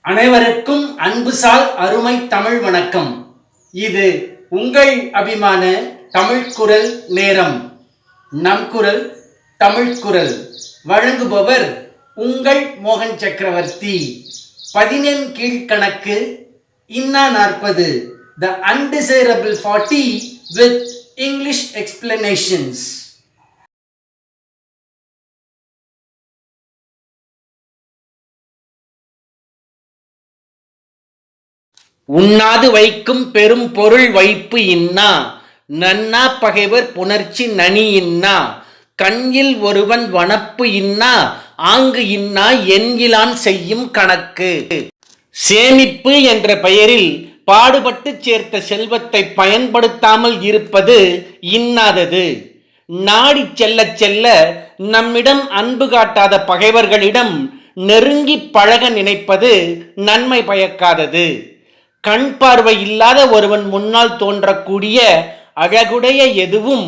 அனைவருக்கும் அன்புசால் அருமை தமிழ் வணக்கம். இது உங்கள் அபிமான தமிழ் குரல் நேரம். நம் குரல் தமிழ் குரல் வழங்குபவர் உங்கள் மோகன் சக்கரவர்த்தி. 15 கீழ்கணக்கு இன்னா 40, The Undesirable 40 with English explanations. உண்ணாது வைக்கும் பெரும் பொருள் வைப்பு இன்னா, நன்னா பகைவர் புணர்ச்சி நனி இன்னா, கண்ணில் ஒருவன் வனப்பு இன்னா, ஆங்கு இன்னா என்கிலான் செய்யும் கணக்கு. சேமிப்பு என்ற பெயரில் பாடுபட்டு சேர்த்த செல்வத்தை பயன்படுத்தாமல் இருப்பது இன்னாதது. நாடி செல்ல செல்ல நம்மிடம் அன்பு காட்டாத பகைவர்களிடம் நெருங்கி பழக நினைப்பது நன்மை பயக்காதது. கண் பார்வை இல்லாத ஒருவன் முன்னால் தோன்றக்கூடிய அழகுடைய எதுவும்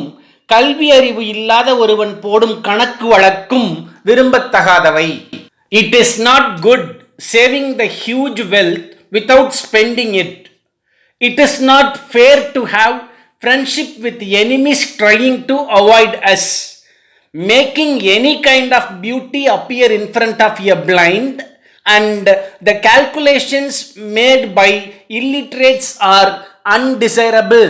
கல்வி அறிவு இல்லாத ஒருவன் போடும் கணக்கு வழக்கும் விரும்பத்தகாதவை. It is not good saving the huge wealth without spending it. It is not fair to have friendship with enemies trying to avoid us. Making any kind of beauty appear in front of a blind and the calculations made by illiterates are undesirable.